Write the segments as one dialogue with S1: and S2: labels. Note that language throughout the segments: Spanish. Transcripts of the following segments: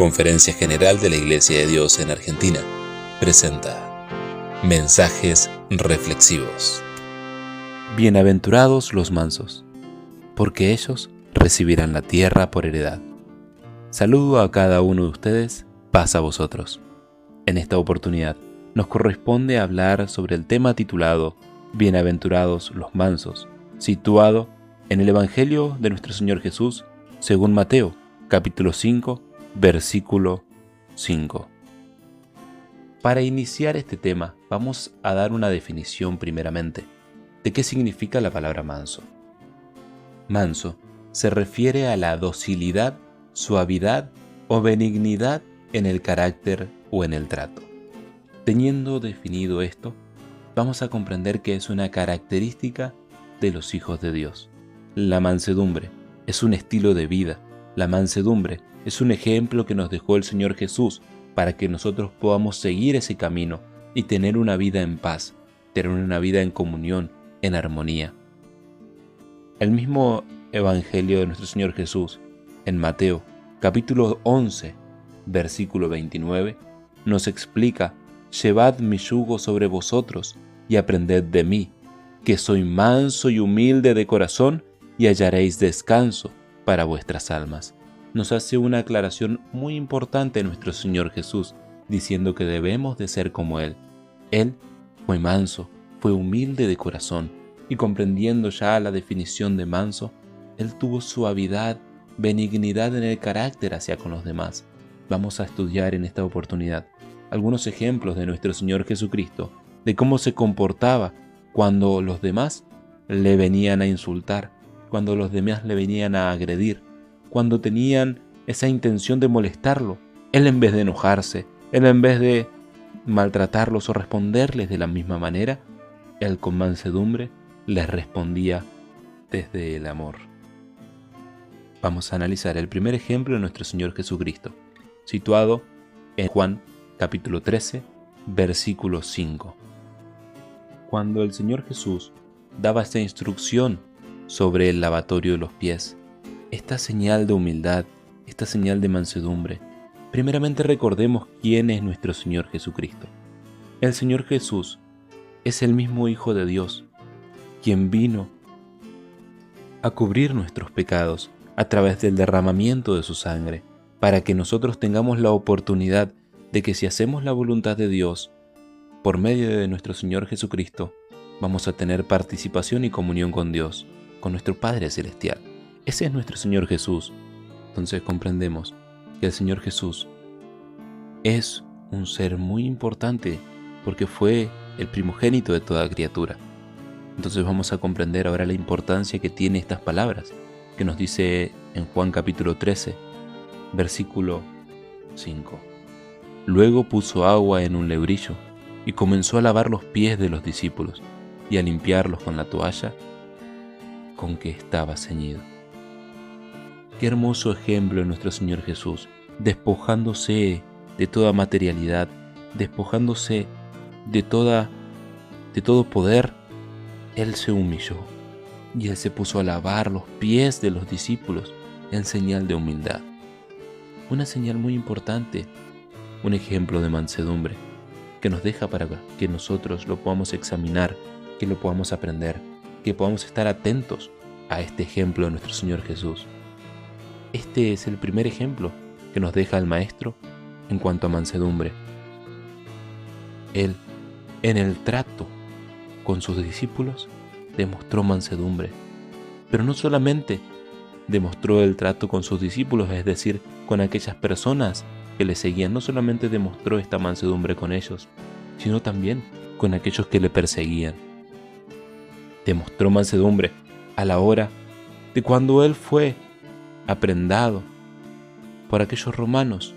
S1: Conferencia General de la Iglesia de Dios en Argentina presenta Mensajes Reflexivos. Bienaventurados los mansos, porque ellos recibirán la tierra por heredad. Saludo a cada uno de ustedes, paz a vosotros. En esta oportunidad nos corresponde hablar sobre el tema titulado Bienaventurados los mansos, situado en el Evangelio de nuestro Señor Jesús, según Mateo, capítulo 5, versículo 5. Para iniciar este tema, vamos a dar una definición primeramente de qué significa la palabra manso. Manso se refiere a la docilidad, suavidad o benignidad en el carácter o en el trato. Teniendo definido esto, vamos a comprender que es una característica de los hijos de Dios. La mansedumbre es un estilo de vida. La mansedumbre es un ejemplo que nos dejó el Señor Jesús para que nosotros podamos seguir ese camino y tener una vida en paz, tener una vida en comunión, en armonía. El mismo Evangelio de nuestro Señor Jesús, en Mateo, capítulo 11, versículo 29, nos explica: «Llevad mi yugo sobre vosotros y aprended de mí, que soy manso y humilde de corazón, y hallaréis descanso para vuestras almas». Nos hace una aclaración muy importante nuestro Señor Jesús, diciendo que debemos de ser como Él. Él fue manso, fue humilde de corazón, y comprendiendo ya la definición de manso, Él tuvo suavidad, benignidad en el carácter hacia con los demás. Vamos a estudiar en esta oportunidad algunos ejemplos de nuestro Señor Jesucristo, de cómo se comportaba cuando los demás le venían a insultar, cuando los demás le venían a agredir, cuando tenían esa intención de molestarlo. Él, en vez de enojarse, Él, en vez de maltratarlos o responderles de la misma manera, Él con mansedumbre les respondía desde el amor. Vamos a analizar el primer ejemplo de nuestro Señor Jesucristo, situado en Juan capítulo 13, versículo 5. Cuando el Señor Jesús daba esta instrucción sobre el lavatorio de los pies, esta señal de humildad, esta señal de mansedumbre, primeramente recordemos quién es nuestro Señor Jesucristo. El Señor Jesús es el mismo Hijo de Dios, quien vino a cubrir nuestros pecados a través del derramamiento de su sangre, para que nosotros tengamos la oportunidad de que si hacemos la voluntad de Dios, por medio de nuestro Señor Jesucristo, vamos a tener participación y comunión con Dios, con nuestro Padre Celestial. Ese es nuestro Señor Jesús. Entonces comprendemos que el Señor Jesús es un ser muy importante porque fue el primogénito de toda criatura. Entonces vamos a comprender ahora la importancia que tiene estas palabras que nos dice en Juan capítulo 13, versículo 5. Luego puso agua en un lebrillo y comenzó a lavar los pies de los discípulos y a limpiarlos con la toalla con que estaba ceñido. Qué hermoso ejemplo de nuestro Señor Jesús, despojándose de toda materialidad, despojándose de todo poder. Él se humilló y Él se puso a lavar los pies de los discípulos en señal de humildad. Una señal muy importante, un ejemplo de mansedumbre que nos deja para que nosotros lo podamos examinar, que lo podamos aprender, que podamos estar atentos a este ejemplo de nuestro Señor Jesús. Este es el primer ejemplo que nos deja el Maestro en cuanto a mansedumbre. Él, en el trato con sus discípulos, demostró mansedumbre. Pero no solamente demostró el trato con sus discípulos, es decir, con aquellas personas que le seguían, no solamente demostró esta mansedumbre con ellos, sino también con aquellos que le perseguían. Demostró mansedumbre a la hora de cuando Él fue aprendado por aquellos romanos.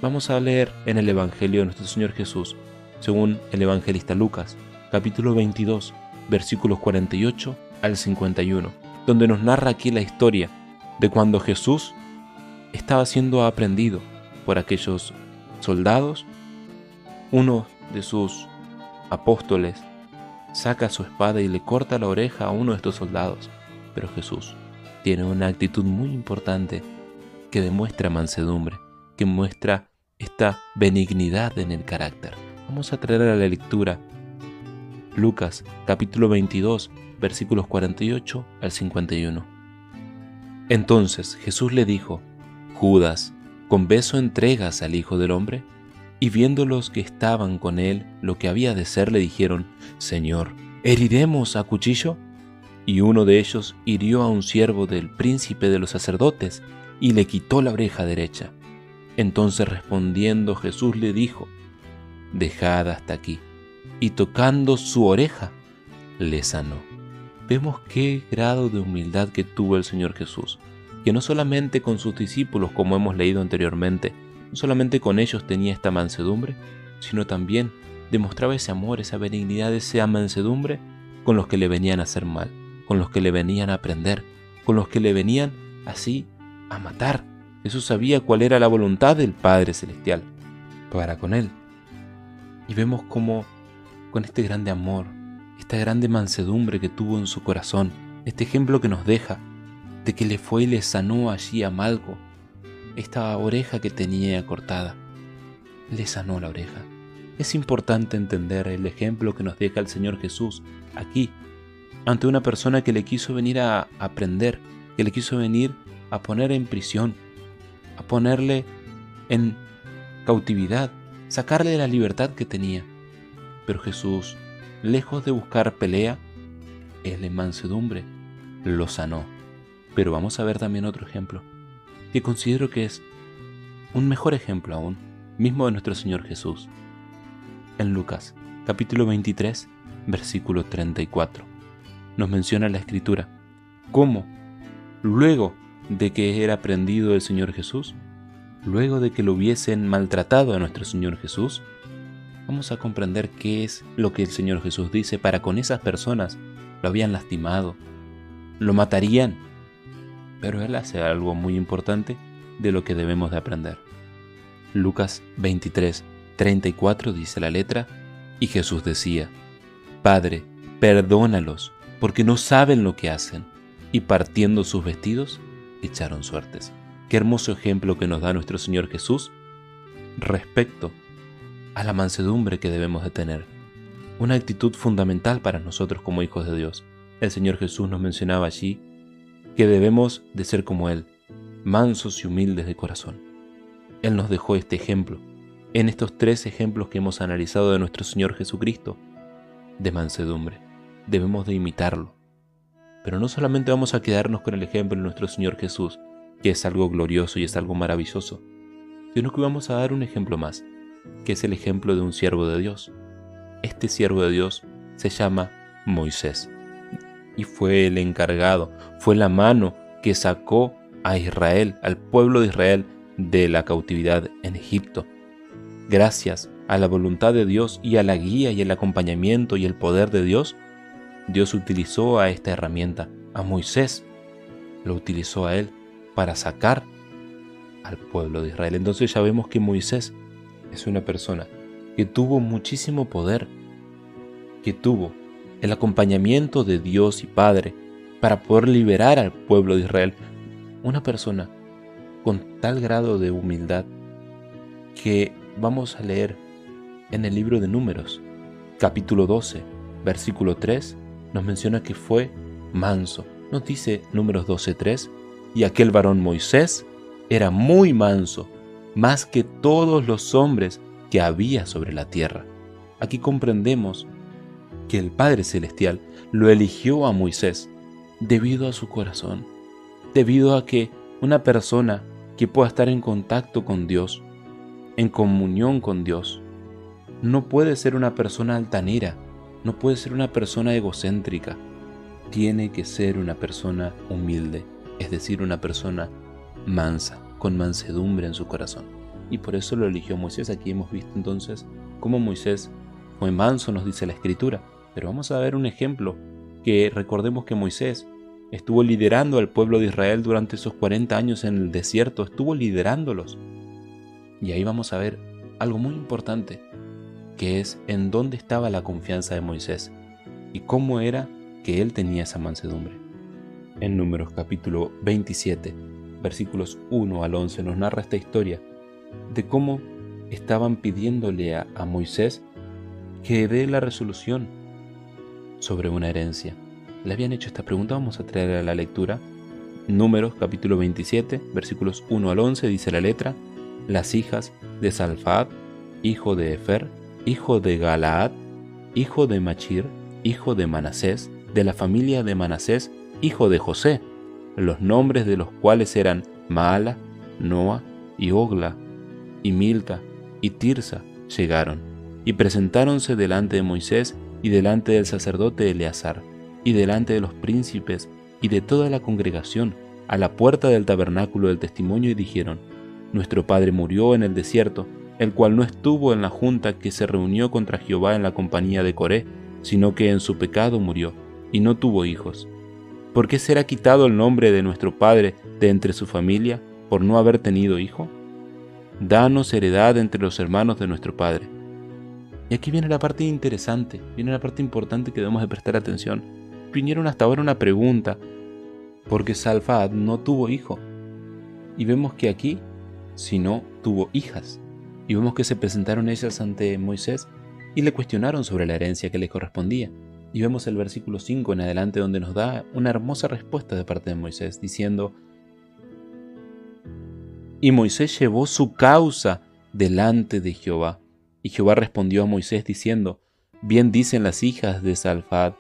S1: Vamos a leer en el Evangelio de nuestro Señor Jesús, según el evangelista Lucas, capítulo 22, versículos 48 al 51, donde nos narra aquí la historia de cuando Jesús estaba siendo aprehendido por aquellos soldados. Uno de sus apóstoles saca su espada y le corta la oreja a uno de estos soldados, pero Jesús tiene una actitud muy importante que demuestra mansedumbre, que muestra esta benignidad en el carácter. Vamos a traer a la lectura Lucas capítulo 22, versículos 48 al 51. Entonces Jesús le dijo: Judas, ¿con beso entregas al Hijo del Hombre? Y viendo los que estaban con él lo que había de ser, le dijeron: Señor, ¿heriremos a cuchillo? Y uno de ellos hirió a un siervo del príncipe de los sacerdotes y le quitó la oreja derecha. Entonces respondiendo Jesús le dijo: Dejad hasta aquí. Y tocando su oreja, le sanó. Vemos qué grado de humildad que tuvo el Señor Jesús, que no solamente con sus discípulos, como hemos leído anteriormente, no solamente con ellos tenía esta mansedumbre, sino también demostraba ese amor, esa benignidad, esa mansedumbre con los que le venían a hacer mal, con los que le venían a prender, con los que le venían así a matar. Jesús sabía cuál era la voluntad del Padre Celestial para con él. Y vemos cómo con este grande amor, esta grande mansedumbre que tuvo en su corazón, este ejemplo que nos deja de que le fue y le sanó allí a Malco esta oreja que tenía cortada, le sanó la oreja. Es importante entender el ejemplo que nos deja el Señor Jesús aquí, ante una persona que le quiso venir a prender, que le quiso venir a poner en prisión, a ponerle en cautividad, sacarle la libertad que tenía. Pero Jesús, lejos de buscar pelea, él en mansedumbre lo sanó. Pero vamos a ver también otro ejemplo, que considero que es un mejor ejemplo aún, mismo de nuestro Señor Jesús. En Lucas, capítulo 23, versículo 34, nos menciona la Escritura cómo, luego de que era prendido el Señor Jesús, luego de que lo hubiesen maltratado a nuestro Señor Jesús, vamos a comprender qué es lo que el Señor Jesús dice para con esas personas. Lo habían lastimado, lo matarían, pero Él hace algo muy importante de lo que debemos de aprender. Lucas 23, 34 dice la letra: y Jesús decía: Padre, perdónalos, porque no saben lo que hacen. Y partiendo sus vestidos, echaron suertes. Qué hermoso ejemplo que nos da nuestro Señor Jesús respecto a la mansedumbre que debemos de tener. Una actitud fundamental para nosotros como hijos de Dios. El Señor Jesús nos mencionaba allí que debemos de ser como Él, mansos y humildes de corazón. Él nos dejó este ejemplo, en estos 3 ejemplos que hemos analizado de nuestro Señor Jesucristo, de mansedumbre. Debemos de imitarlo. Pero no solamente vamos a quedarnos con el ejemplo de nuestro Señor Jesús, que es algo glorioso y es algo maravilloso, sino que vamos a dar un ejemplo más, que es el ejemplo de un siervo de Dios. Este siervo de Dios se llama Moisés, y fue el encargado, fue la mano que sacó a Israel, al pueblo de Israel, de la cautividad en Egipto. Gracias a la voluntad de Dios y a la guía y el acompañamiento y el poder de Dios, Dios utilizó a esta herramienta, a Moisés, lo utilizó a él para sacar al pueblo de Israel. Entonces ya vemos que Moisés es una persona que tuvo muchísimo poder, que tuvo el acompañamiento de Dios y Padre para poder liberar al pueblo de Israel. Una persona con tal grado de humildad que vamos a leer en el libro de Números, capítulo 12, versículo 3, nos menciona que fue manso. Nos dice Números 12:3, y aquel varón Moisés era muy manso, más que todos los hombres que había sobre la tierra. Aquí comprendemos que el Padre Celestial lo eligió a Moisés debido a su corazón, debido a que una persona que pueda estar en contacto con Dios, en comunión con Dios, no puede ser una persona altanera, no puede ser una persona egocéntrica, tiene que ser una persona humilde, es decir, una persona mansa, con mansedumbre en su corazón. Y por eso lo eligió Moisés. Aquí hemos visto entonces cómo Moisés fue manso, nos dice la Escritura. Pero vamos a ver un ejemplo, que recordemos que Moisés estuvo liderando al pueblo de Israel durante esos 40 años en el desierto, estuvo liderándolos. Y ahí vamos a ver algo muy importante, que es en dónde estaba la confianza de Moisés y cómo era que él tenía esa mansedumbre. En Números capítulo 27, versículos 1 al 11 nos narra esta historia de cómo estaban pidiéndole a Moisés que dé la resolución sobre una herencia. Le habían hecho esta pregunta, vamos a traer a la lectura. Números capítulo 27, versículos 1 al 11, dice la letra: las hijas de Salfaat, hijo de Efer, hijo de Galaad, hijo de Machir, hijo de Manasés, de la familia de Manasés, hijo de José, los nombres de los cuales eran Maala, Noa y Ogla, y Milca y Tirsa, llegaron, y presentáronse delante de Moisés y delante del sacerdote Eleazar, y delante de los príncipes y de toda la congregación, a la puerta del tabernáculo del testimonio, y dijeron: nuestro padre murió en el desierto, el cual no estuvo en la junta que se reunió contra Jehová en la compañía de Coré, sino que en su pecado murió, y no tuvo hijos. ¿Por qué será quitado el nombre de nuestro padre de entre su familia, por no haber tenido hijo? Danos heredad entre los hermanos de nuestro padre. Y aquí viene la parte interesante, viene la parte importante que debemos de prestar atención. Vinieron hasta ahora una pregunta, porque Salfaat no tuvo hijo. Y vemos que aquí, si no, tuvo hijas. Y vemos que se presentaron ellas ante Moisés y le cuestionaron sobre la herencia que le correspondía. Y vemos el versículo 5 en adelante, donde nos da una hermosa respuesta de parte de Moisés, diciendo: y Moisés llevó su causa delante de Jehová. Y Jehová respondió a Moisés diciendo: bien dicen las hijas de Salfaat,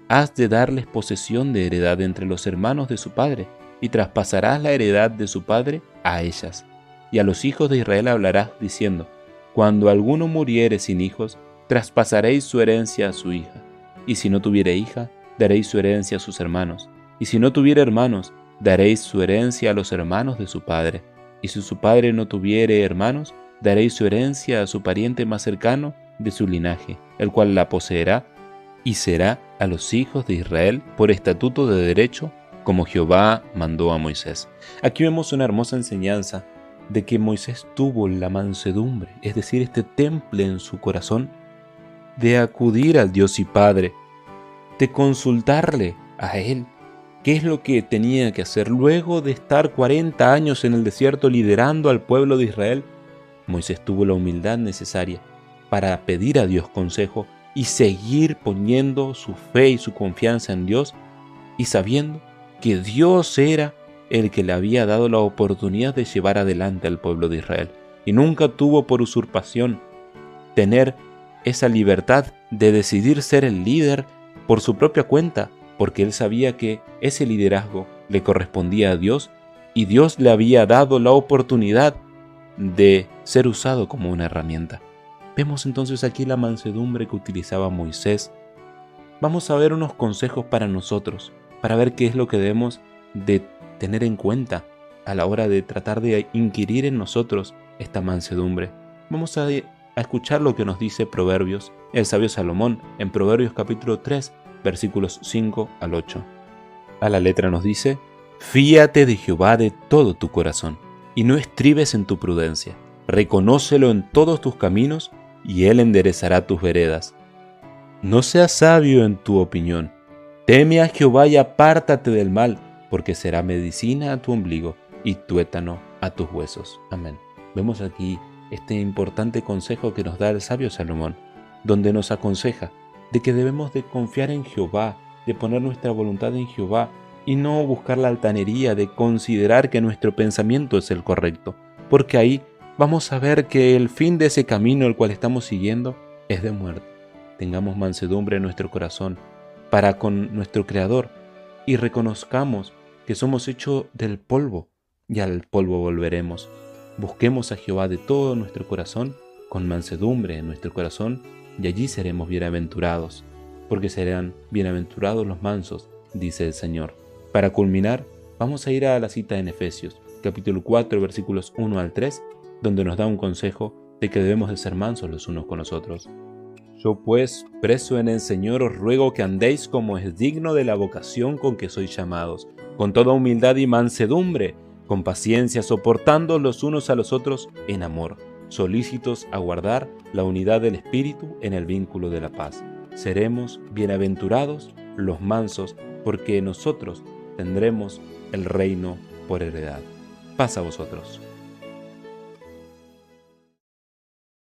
S1: has de darles posesión de heredad entre los hermanos de su padre, y traspasarás la heredad de su padre a ellas. Y a los hijos de Israel hablarás diciendo: cuando alguno muriere sin hijos, traspasaréis su herencia a su hija. Y si no tuviere hija, daréis su herencia a sus hermanos. Y si no tuviere hermanos, daréis su herencia a los hermanos de su padre. Y si su padre no tuviere hermanos, daréis su herencia a su pariente más cercano de su linaje, el cual la poseerá, y será a los hijos de Israel por estatuto de derecho, como Jehová mandó a Moisés. Aquí vemos una hermosa enseñanza de que Moisés tuvo la mansedumbre, es decir, este temple en su corazón, de acudir al Dios y Padre, de consultarle a Él qué es lo que tenía que hacer. Luego de estar 40 años en el desierto liderando al pueblo de Israel, Moisés tuvo la humildad necesaria para pedir a Dios consejo y seguir poniendo su fe y su confianza en Dios, y sabiendo que Dios era el que le había dado la oportunidad de llevar adelante al pueblo de Israel. Y nunca tuvo por usurpación tener esa libertad de decidir ser el líder por su propia cuenta, porque él sabía que ese liderazgo le correspondía a Dios, y Dios le había dado la oportunidad de ser usado como una herramienta. Vemos entonces aquí la mansedumbre que utilizaba Moisés. Vamos a ver unos consejos para nosotros, para ver qué es lo que debemos de tener en cuenta a la hora de tratar de inquirir en nosotros esta mansedumbre. Vamos a escuchar lo que nos dice Proverbios, el sabio Salomón, en Proverbios capítulo 3, versículos 5 al 8. A la letra nos dice: fíate de Jehová de todo tu corazón, y no estribes en tu prudencia. Reconócelo en todos tus caminos, y Él enderezará tus veredas. No seas sabio en tu opinión. Teme a Jehová y apártate del mal, porque será medicina a tu ombligo y tuétano a tus huesos. Amén. Vemos aquí este importante consejo que nos da el sabio Salomón, donde nos aconseja de que debemos de confiar en Jehová, de poner nuestra voluntad en Jehová y no buscar la altanería de considerar que nuestro pensamiento es el correcto, porque ahí vamos a ver que el fin de ese camino el cual estamos siguiendo es de muerte. Tengamos mansedumbre en nuestro corazón para con nuestro Creador y reconozcamos que somos hechos del polvo y al polvo volveremos. Busquemos a Jehová de todo nuestro corazón, con mansedumbre en nuestro corazón, y allí seremos bienaventurados, porque serán bienaventurados los mansos, dice el Señor. Para culminar, vamos a ir a la cita en Efesios, capítulo 4, versículos 1 al 3, donde nos da un consejo de que debemos de ser mansos los unos con los otros. Yo pues, preso en el Señor, os ruego que andéis como es digno de la vocación con que sois llamados, con toda humildad y mansedumbre, con paciencia, soportando los unos a los otros en amor, solícitos a guardar la unidad del Espíritu en el vínculo de la paz. Seremos bienaventurados los mansos, porque nosotros tendremos el reino por heredad. Paz a vosotros.